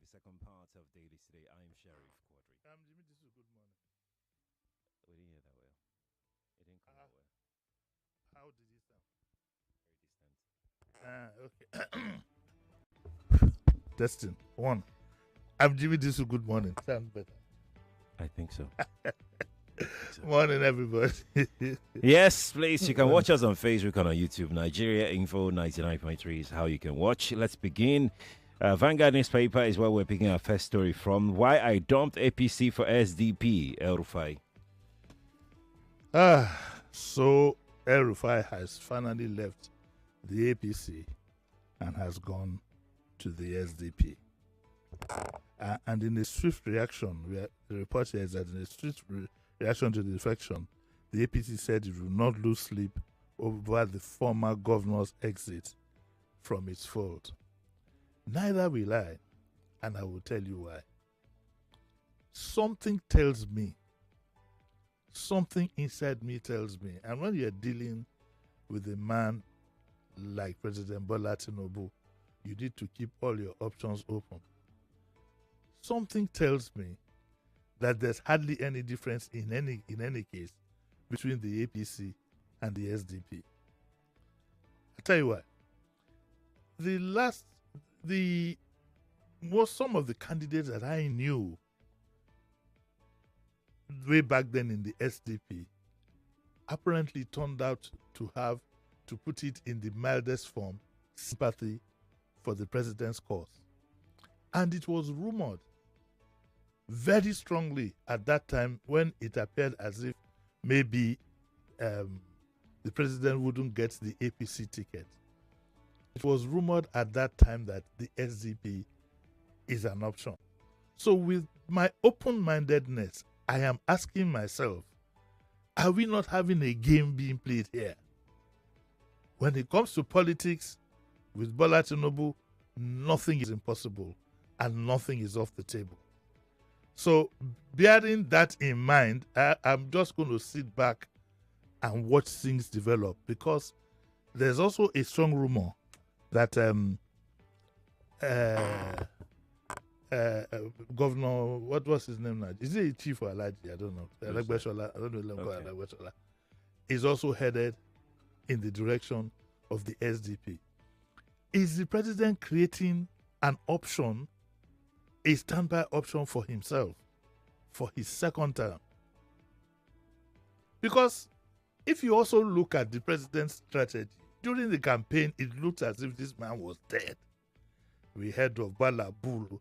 the second part of Dailies today. I'm Sheriff Quadry. I'm Jimmy Disu. Good morning. We didn't hear that well. It didn't come Uh, out well. how did it sound? Very distant. Okay. Testing. One. I'm Jimmy Disu. Good morning. Sound better. I think so. Morning, everybody. Yes, please. You can watch us on Facebook and on YouTube. Nigeria Info 99.3 is how you can watch. Let's begin. Vanguard newspaper is where we're picking our first story from. Why I dumped APC for SDP, El Rufai. So El Rufai has finally left the APC and has gone to the SDP. And in a swift reaction, the report here is that in a swift reaction to the defection, the APC said it will not lose sleep over the former governor's exit from its fold. Neither will I, and I will tell you why. Something tells me, something inside me tells me, and when you're dealing with a man like President Bola Tinubu, you need to keep all your options open. Something tells me that there's hardly any difference in any case between the APC and the SDP. I'll tell you what. Some of the candidates that I knew way back then in the SDP apparently turned out to have, to put it in the mildest form, sympathy for the president's cause. And it was rumored very strongly at that time when it appeared as if maybe the president wouldn't get the APC ticket. It was rumored at that time that the SDP is an option. So with my open-mindedness, I am asking myself, are we not having a game being played here? When it comes to politics, with Bola Tinubu, nothing is impossible and nothing is off the table. So bearing that in mind, I'm just going to sit back and watch things develop, because there's also a strong rumor that Governor, what was his name now? Is he a chief or Alaji? I don't know. I don't know. Okay. Is also headed in the direction of the SDP. Is the president creating an option, a standby option for himself, for his second term? Because if you also look at the president's strategy, during the campaign, it looked as if this man was dead. We heard of Bala Blue,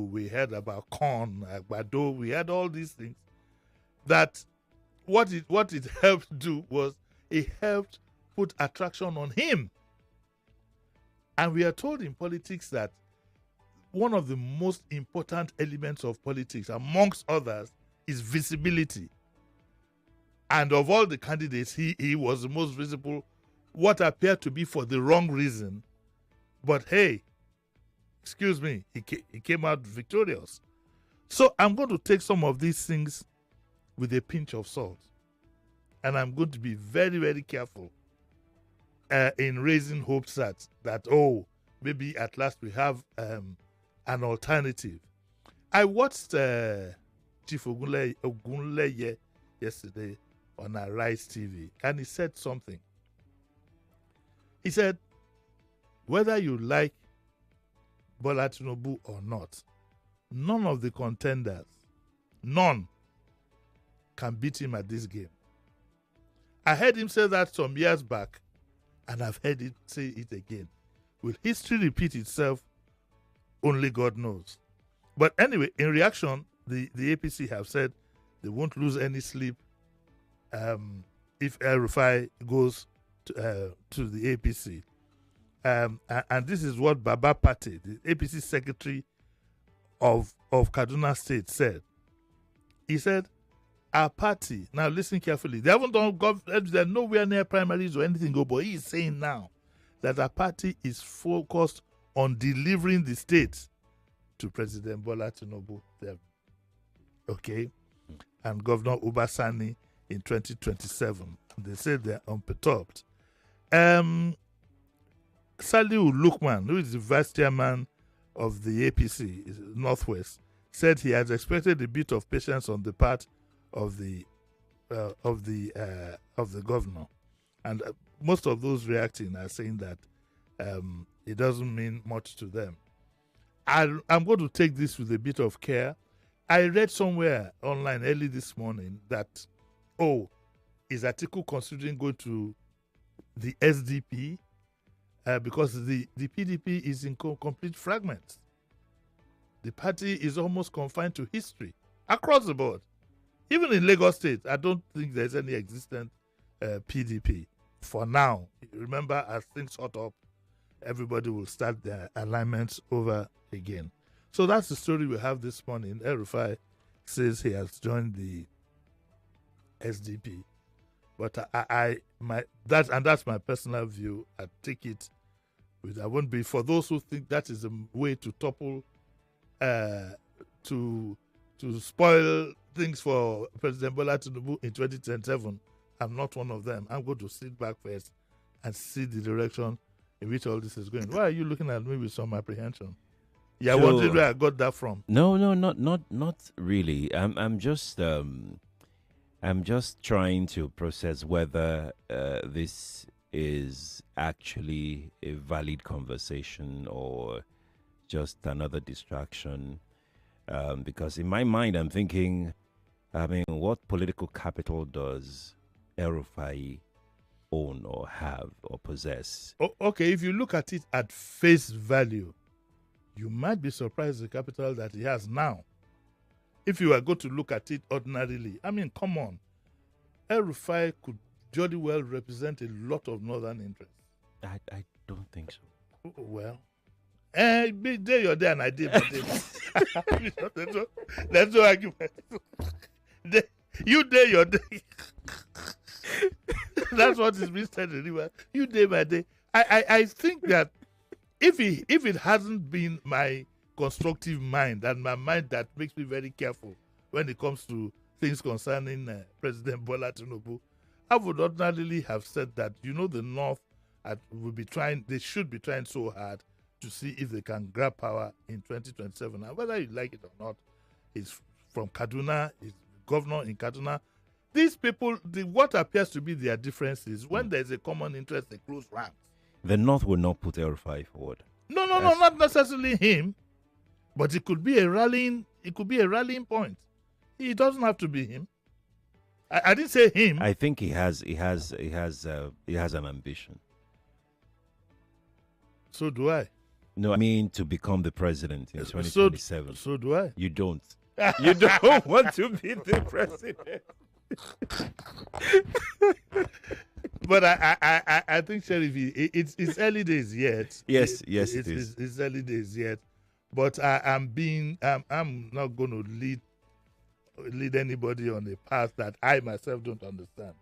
we heard about corn, Agbado, we had all these things. That what it helped do was it helped put attraction on him. And we are told in politics that one of the most important elements of politics, amongst others, is visibility. And of all the candidates, he was the most visible, what appeared to be for the wrong reason. But hey, excuse me, he came out victorious. So I'm going to take some of these things with a pinch of salt. And I'm going to be very, very careful in raising hopes that maybe at last we have an alternative. I watched Chief Ogunleye yesterday on Rise TV, and he said something. He said, whether you like Bola Tinubu or not, none of the contenders, none, can beat him at this game. I heard him say that some years back, and I've heard him say it again. Will history repeat itself? Only God knows. But anyway, in reaction, the APC have said they won't lose any sleep if El Rufai goes to the APC. And this is what Baba Pate, the APC secretary of Kaduna State, said. He said, our party, now listen carefully, they haven't done, they're nowhere near primaries or anything, but he is saying now that our party is focused on delivering the state to President Bola Tinubu. Okay? And Governor Ubasani in 2027. They said they're unperturbed. Saliu Lukman, who is the vice chairman of the APC Northwest, said he has expected a bit of patience on the part of the governor, and most of those reacting are saying that it doesn't mean much to them. I'm going to take this with a bit of care. I read somewhere online early this morning that, is Atiku considering going to the SDP because the PDP is in complete fragments. The party is almost confined to history across the board. Even in Lagos State, I don't think there's any existent PDP for now. Remember, as things sort up, everybody will start their alignments over again. So that's the story we have this morning. El-Rufai says he has joined the SDP, but that's my personal view. I take it with. I won't be for those who think that is a way to topple, to spoil things for President Bola Tinubu in 2027. I'm not one of them. I'm going to sit back first and see the direction in which all this is going. Why are you looking at me with some apprehension? Yeah, So- wondering where I got that from. No, not really. I'm just trying to process whether this is actually a valid conversation or just another distraction. Because in my mind, I'm thinking, what political capital does El-Rufai own or have or possess? Okay, if you look at it at face value, you might be surprised the capital that he has now. If you are going to look at it ordinarily, come on. El-Rufai could jolly well represent a lot of northern interests. I don't think so. Well, be there you're there and I did my day. There's no argument. You there, you're there. That's what is being said anyway. You day by day. I think that if it hasn't been my constructive mind and my mind that makes me very careful when it comes to things concerning President Bola Tinubu, I would ordinarily have said that the North they should be trying so hard to see if they can grab power in 2027. And whether you like it or not, he's from Kaduna, he's governor in Kaduna. These people, what appears to be their difference is when there's a common interest, they close ranks. The North will not put El-Rufai forward. No, not necessarily him, but it could be a rallying. It could be a rallying point. It doesn't have to be him. I didn't say him. I think he has an ambition. So do I. No, I mean to become the president in 2027. So do I. You don't. You don't want to be the president. But I think, Sheriff, it's early days yet. Yes, it is. It's early days yet. But I'm not going to lead anybody on a path that I myself don't understand.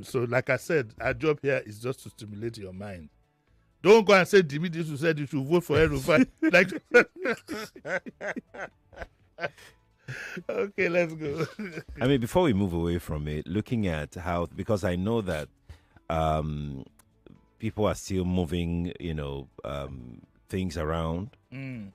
So, like I said, our job here is just to stimulate your mind. Don't go and say Jimi Disu said you should vote for El-Rufai. Okay, let's go. Before we move away from it, looking at how, because I know that people are still moving, things around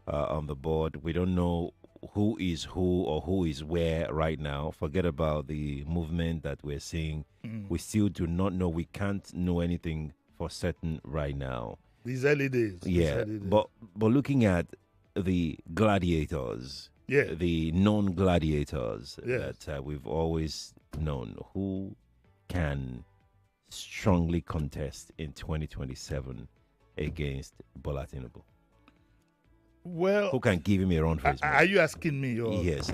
on the board. We don't know who is who or who is where right now. Forget about the movement that we're seeing. We still do not know. We can't know anything for certain right now. These early days. Yeah, but looking at the gladiators, the non-gladiators that we've always known, who can strongly contest in 2027 against Bola Tinubu? Well, who can give him a run for his money? Are you asking me? Or? Yes.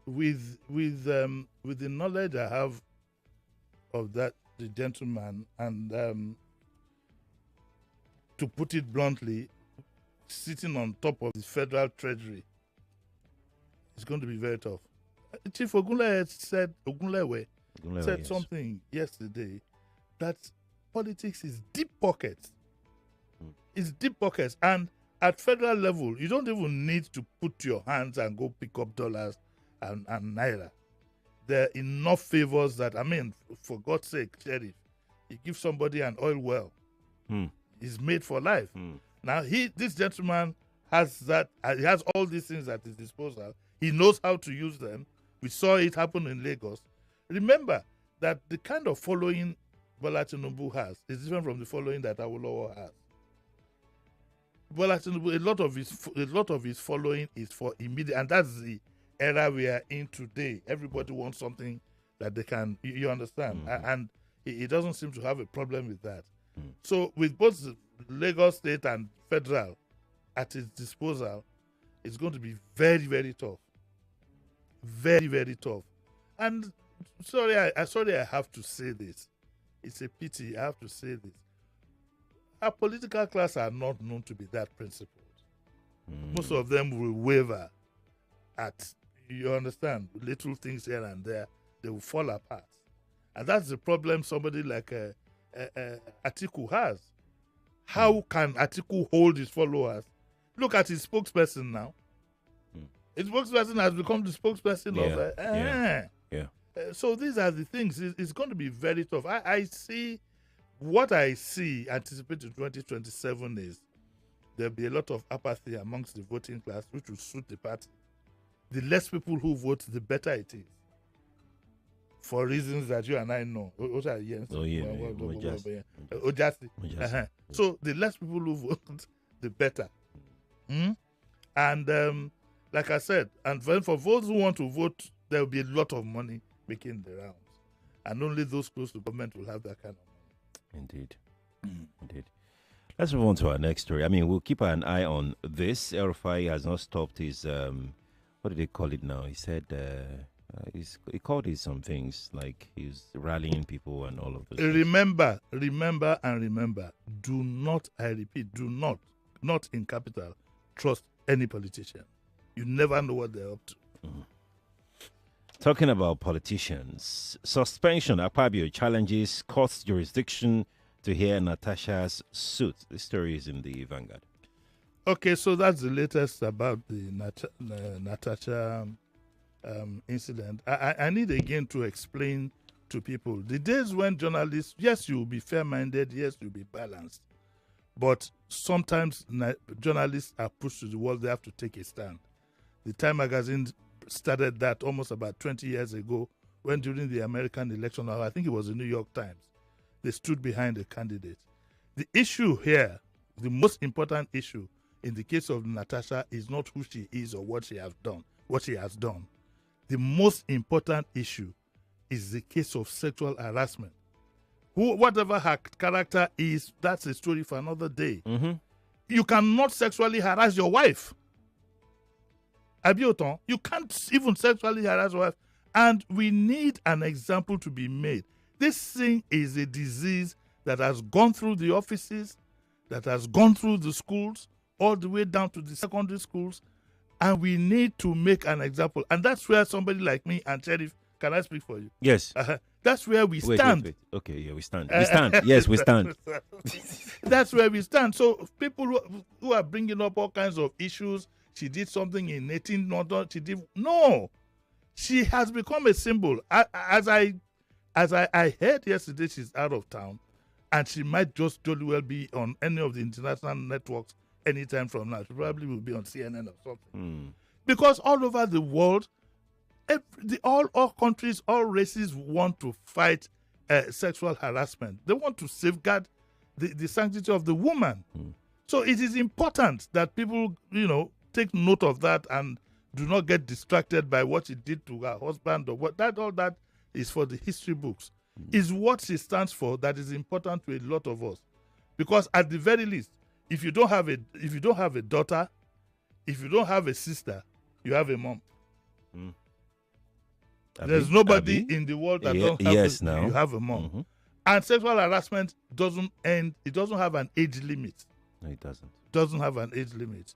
With the knowledge I have of the gentleman, and to put it bluntly, sitting on top of the federal treasury, it's going to be very tough. Chief Ogunlewe said something yesterday that politics is deep pockets. It's deep pockets, and at federal level, you don't even need to put your hands and go pick up dollars and naira. There are enough favors that, for God's sake, Sheriff, you give somebody an oil well. It's made for life. Now, this gentleman he has all these things at his disposal. He knows how to use them. We saw it happen in Lagos. Remember that the kind of following Bola Tinubu has is different from the following that Awolowo has. Bola Tinubu, a lot of his following is for immediate, and that's the era we are in today. Everybody wants something that they can, you understand, and he doesn't seem to have a problem with that. So with both Lagos State and Federal at his disposal, it's going to be very, very tough. Very, very tough. And sorry, I have to say this. It's a pity. I have to say this. Our political class are not known to be that principled. Most of them will waver at, you understand, little things here and there. They will fall apart. And that's the problem somebody like Atiku has. How can Atiku hold his followers? Look at his spokesperson now. His spokesperson has become the spokesperson of... So these are the things. It's going to be very tough. I see... What I see anticipated 2027 is there'll be a lot of apathy amongst the voting class, which will suit the party. The less people who vote, the better it is. For reasons that you and I know. So the less people who vote, the better. And like I said, and for those who want to vote, there will be a lot of money making the rounds. And only those close to government will have that kind of money. Indeed. Indeed. Let's move on to our next story. I mean, we'll keep an eye on this. El-Rufai has not stopped his, what do they call it now? He said, he called it some things, like he's rallying people and all of those Remember, and remember. Do not, I repeat, do not in capital, trust any politician. You never know what they're up to. Talking about politicians, suspension. Akpabio challenges court's jurisdiction to hear Natasha's suit. This story is in the Vanguard. Okay, so that's the latest about the Natasha incident. I need again to explain to people the days when journalists, yes, you'll be fair-minded, yes, you'll be balanced, but sometimes journalists are pushed to the wall. They have to take a stand. The Time magazine started that almost about 20 years ago when during the American election, I think it was the New York Times, they stood behind a candidate. The issue here, the most important issue in the case of Natasha is not who she is or what she has done. The most important issue is the case of sexual harassment. Whatever her character is, that's a story for another day. You cannot sexually harass your wife. Abioton, you can't even sexually harass your wife. And we need an example to be made. This thing is a disease that has gone through the offices, that has gone through the schools, all the way down to the secondary schools. And we need to make an example. And that's where somebody like me and Sheriff, can I speak for you? Yes. That's where we stand. Wait. Okay, yeah, we stand. We stand. Yes, we stand. That's where we stand. So people who are bringing up all kinds of issues, she did something in 18, no. She has become a symbol. As I heard yesterday, she's out of town, and she might just jolly well be on any of the international networks anytime from now. She probably will be on CNN or something. Because all over the world, all countries, all races want to fight sexual harassment. They want to safeguard the sanctity of the woman. So it is important that people, take note of that and do not get distracted by what she did to her husband or what. All that is for the history books. Is what she stands for that is important to a lot of us. Because at the very least, if you don't have a daughter, if you don't have a sister, you have a mom. There's nobody in the world that don't have you have a mom. And sexual harassment doesn't end. It doesn't have an age limit. No, it doesn't. Doesn't have an age limit.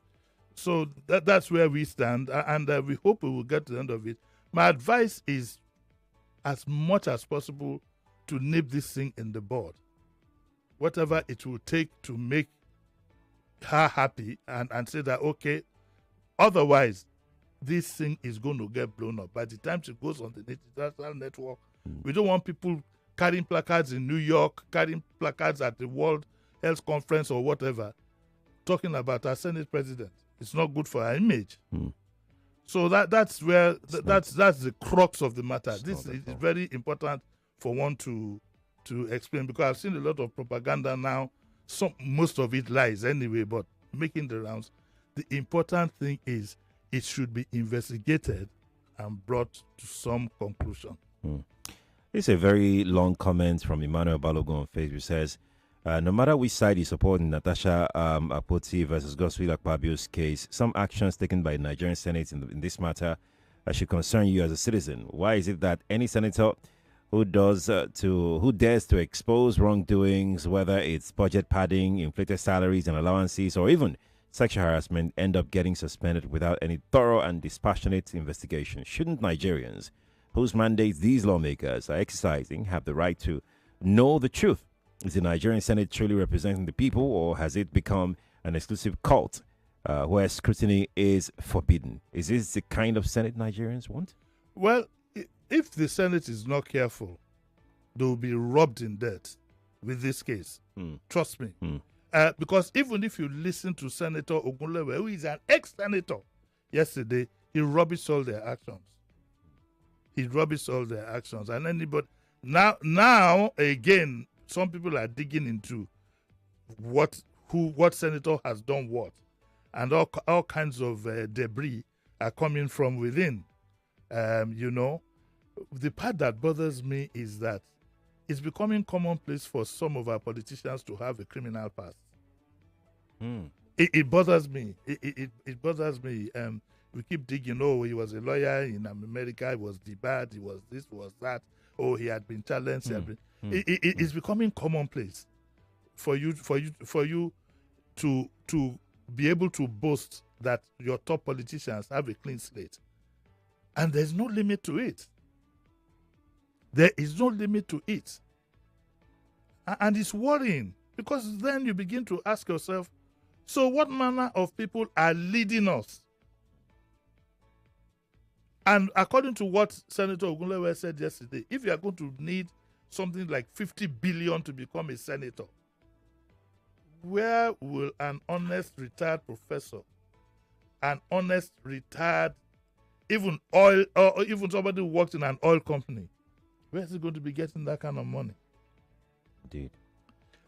So that's where we stand, and we hope we will get to the end of it. My advice is, as much as possible, to nip this thing in the bud. Whatever it will take to make her happy and say that, okay, otherwise, this thing is going to get blown up. By the time she goes on the international network, we don't want people carrying placards in New York, carrying placards at the World Health Conference or whatever, talking about our Senate president. It's not good for our image. Hmm. So that's where that's the crux of the matter. It's This not is at all. very important for one to explain, because I've seen a lot of propaganda now. Most of it lies anyway, but making the rounds. The important thing is it should be investigated and brought to some conclusion. It's a very long comment from Emmanuel Balogun on Facebook. Says, no matter which side you support in Natasha Akpoti versus Godswill Akpabio's case, some actions taken by the Nigerian Senate in this matter should concern you as a citizen. Why is it that any senator who dares to expose wrongdoings, whether it's budget padding, inflated salaries and allowances, or even sexual harassment, end up getting suspended without any thorough and dispassionate investigation? Shouldn't Nigerians, whose mandates these lawmakers are exercising, have the right to know the truth? Is the Nigerian Senate truly representing the people, or has it become an exclusive cult where scrutiny is forbidden? Is this the kind of Senate Nigerians want? Well, if the Senate is not careful, they will be robbed in debt with this case. Trust me. Because even if you listen to Senator Ogunlewe, who is an ex-senator, yesterday, he rubbished all their actions. And anybody now again, some people are digging into what senator has done what, and all kinds of debris are coming from within. The part that bothers me is that it's becoming commonplace for some of our politicians to have a criminal past. It bothers me. It bothers me. We keep digging. Oh, he was a lawyer in America. He was debarred. He was this, was that. Oh, he had been challenged. It's becoming commonplace for you to be able to boast that your top politicians have a clean slate, and there's no limit to it. There is no limit to it, and it's worrying, because then you begin to ask yourself, so what manner of people are leading us? And according to what Senator Ogunlewe said yesterday, if you are going to need something like 50 billion to become a senator, where will an honest retired professor, an honest retired, even oil, or even somebody who worked in an oil company, where is he going to be getting that kind of money? Indeed.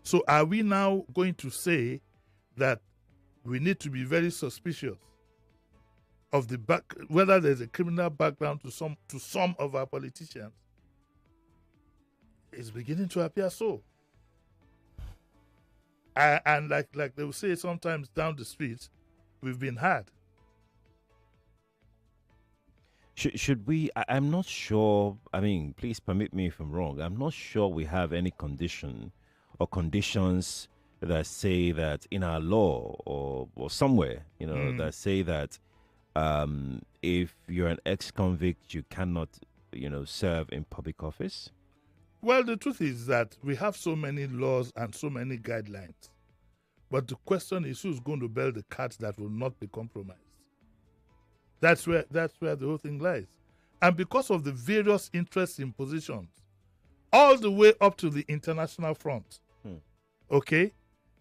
So are we now going to say that we need to be very suspicious of whether there's a criminal background to some of our politicians? It's beginning to appear so. And like they will say sometimes down the street, we've been had. Should we? I'm not sure. I mean, please permit me if I'm wrong. I'm not sure we have any condition or conditions that say that in our law or somewhere, that say that if you're an ex-convict, you cannot, serve in public office. Well, the truth is that we have so many laws and so many guidelines. But the question is, who's going to build the cat that will not be compromised? That's where the whole thing lies. And because of the various interests in positions, all the way up to the international front, okay?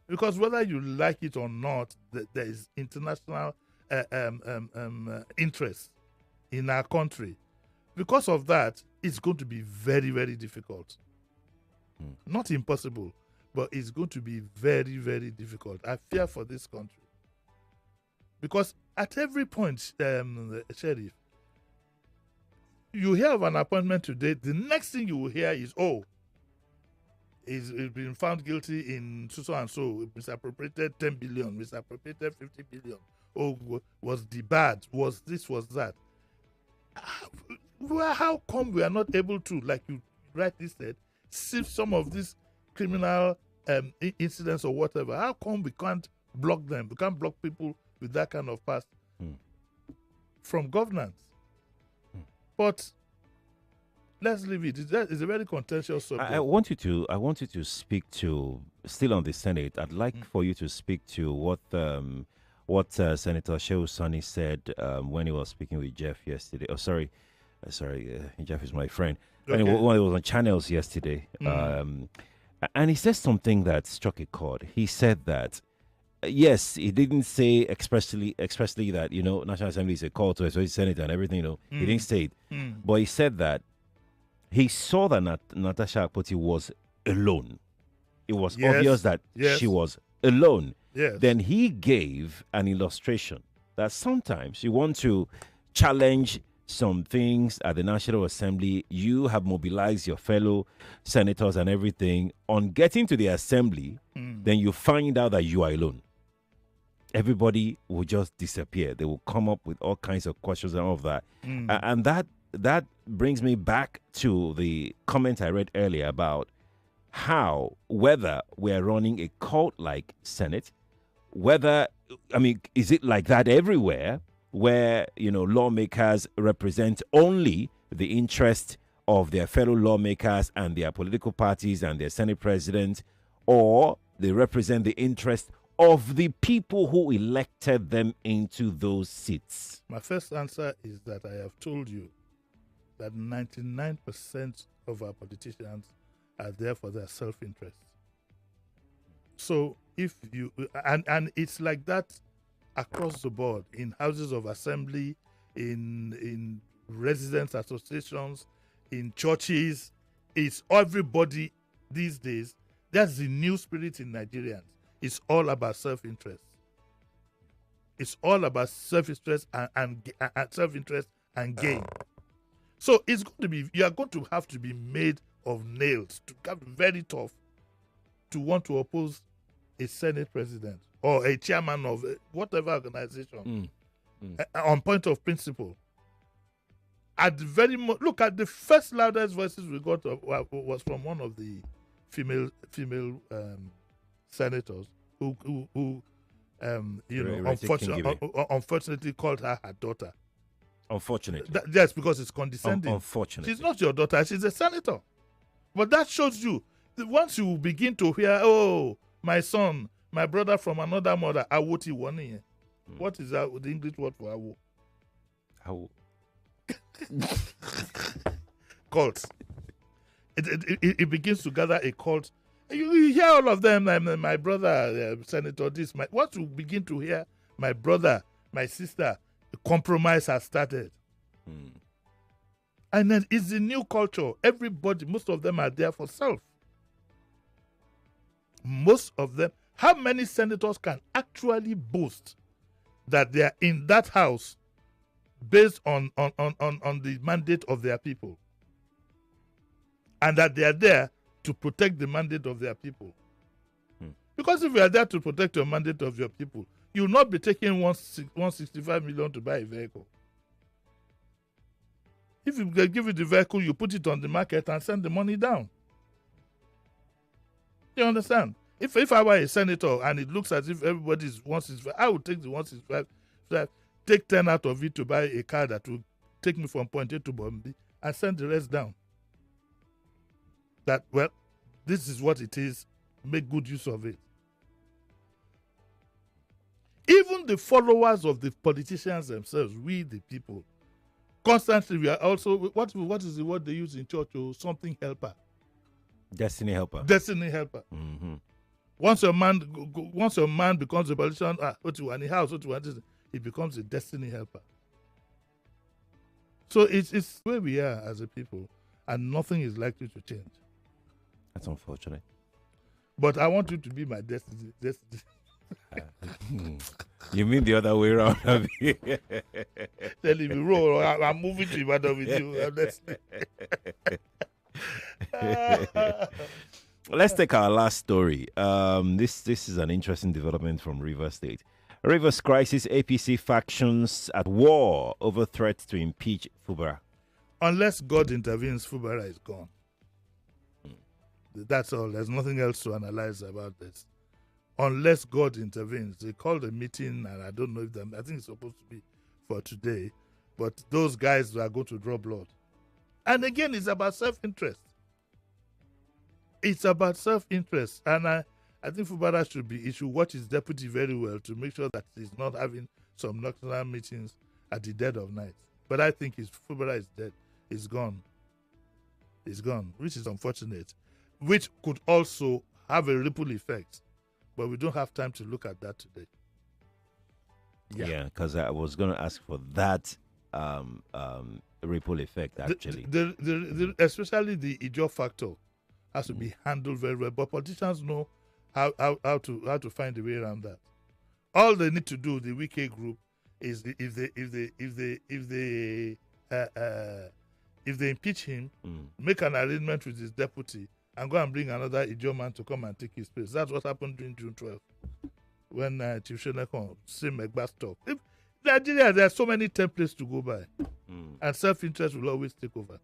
Because whether you like it or not, there is international interest in our country. Because of that, it's going to be very, very difficult. Not impossible, but it's going to be very, very difficult. I fear for this country. Because at every point, Sheriff, you hear of an appointment today, the next thing you will hear is, he's been found guilty in so and so, misappropriated 10 billion, misappropriated 50 billion, was debarred, was this, was that. How come we are not able to, like you rightly said, sift some of these criminal incidents or whatever? How come we can't block them? We can't block people with that kind of past from governance? But let's leave it. It's a very contentious subject. I want you to speak to, still on the Senate. I'd like for you to speak to what Senator Shehu Sani said when he was speaking with Jeff yesterday. Oh, sorry, Jeff is my friend. Okay. When he was on channels yesterday, and he said something that struck a chord. He said that yes, he didn't say expressly that National Assembly is a call to a Senate and everything. He didn't say it, but he said that he saw that Natasha Akpoti was alone. It was obvious that she was alone. Yes. Then he gave an illustration that sometimes you want to challenge some things at the National Assembly. You have mobilized your fellow senators and everything. On getting to the assembly, then you find out that you are alone. Everybody will just disappear. They will come up with all kinds of questions and all of that. And that brings me back to the comment I read earlier about how, whether we're running a cult-like Senate, is it like that everywhere where, lawmakers represent only the interest of their fellow lawmakers and their political parties and their Senate president, or they represent the interest of the people who elected them into those seats? My first answer is that I have told you that 99% of our politicians are there for their self-interest. So if you, and it's like that across the board, in houses of assembly, in residents associations, in churches, it's everybody these days. That's the new spirit in Nigerians. It's all about self-interest. It's all about self-interest and self-interest and gain. So it's going to be, you are going to have to be made of nails, to get very tough, to want to oppose a Senate president or a chairman of whatever organization on point of principle. At the very look at the first loudest voices we got was from one of the female senators who unfortunately called her daughter. Unfortunately. Yes, because it's condescending. Unfortunately. She's not your daughter, she's a senator. But that shows you that once you begin to hear, oh, my son, my brother from another mother, awoti wani. What is that, the English word for awo? Awo. Cult. It begins to gather a cult. You hear all of them, my brother, senator, this. Once you begin to hear my brother, my sister, the compromise has started. And then it's the new culture. Everybody, most of them are there for self. Most of them. How many senators can actually boast that they are in that house based on the mandate of their people? And that they are there to protect the mandate of their people? Because if you are there to protect your mandate of your people, you will not be taking 165 million to buy a vehicle. If you give you the vehicle, you put it on the market and send the money down. You understand? If I were a senator and it looks as if everybody wants his, I would take the 165, take 10 out of it to buy a car that will take me from point A to point B and send the rest down. That, well, this is what it is. Make good use of it. Even the followers of the politicians themselves, we the people, constantly we are also, what is the word they use in church? Oh, something helper. Destiny helper. Destiny helper. Mm-hmm. Once a man becomes a politician, what you want in house, what you want, he becomes a destiny helper. So it's where we are as a people, and nothing is likely to change. That's unfortunate. But I want you to be my destiny. You mean the other way around? Tell him, roll. I'm moving to Ibadan with you. Let's take our last story. This is an interesting development from Rivers State. Rivers crisis, APC factions at war over threat to impeach Fubara. Unless God intervenes, Fubara is gone. That's all. There's nothing else to analyze about this. Unless God intervenes. They called a meeting, and I don't know if I think it's supposed to be for today, but those guys are going to draw blood. And again, it's about self-interest. It's about self-interest. And I think Fubara should watch his deputy very well to make sure that he's not having some nocturnal meetings at the dead of night. But I think Fubara is dead. He's gone. He's gone, which is unfortunate, which could also have a ripple effect But we don't have time to look at that today. Yeah, because I was going to ask for that ripple effect, actually. Especially the Ijo factor has to be handled very well. But politicians know how to find a way around that. All they need to do, the Wike group, is if they impeach him, make an arrangement with his deputy, and go and bring another Ijo man to come and take his place. That's what happened during June 12th. When Chief Shenekon, same exact stuff. If Nigeria, there are so many templates to go by, and self-interest will always take over.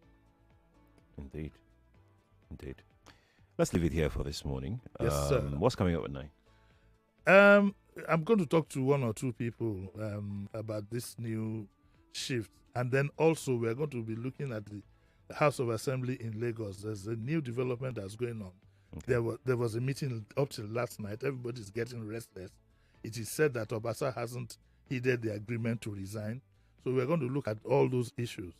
Indeed. Let's leave it here for this morning. Yes, sir. What's coming up at 9? I'm going to talk to one or two people about this new shift, and then also we're going to be looking at the House of Assembly in Lagos. There's a new development that's going on. Okay. There was a meeting up till last night. Everybody's getting restless. It is said that Obasa hasn't heeded the agreement to resign. So we're going to look at all those issues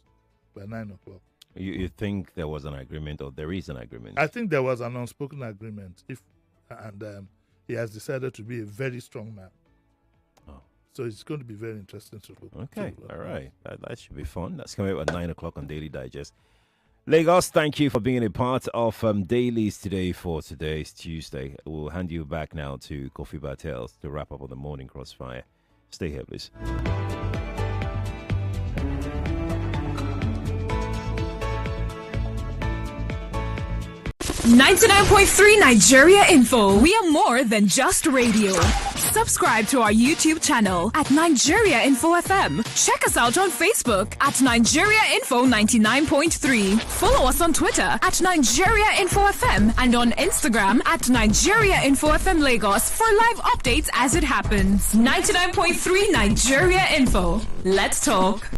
by 9 o'clock. You think there was an agreement, or there is an agreement? I think there was an unspoken agreement. He has decided to be a very strong man. Oh. So it's going to be very interesting to look. Okay, all right. That should be fun. That's coming up at 9 o'clock on Daily Digest. Lagos, thank you for being a part of Dailies today for today's Tuesday. We'll hand you back now to Kofi Bartels to wrap up on the morning crossfire. Stay here, please. 99.3 Nigeria Info. We are more than just radio. Subscribe to our YouTube channel at Nigeria Info FM. Check us out on Facebook at Nigeria Info 99.3. Follow us on Twitter at Nigeria Info FM and on Instagram at Nigeria Info FM Lagos for live updates as it happens. 99.3 Nigeria Info. Let's talk.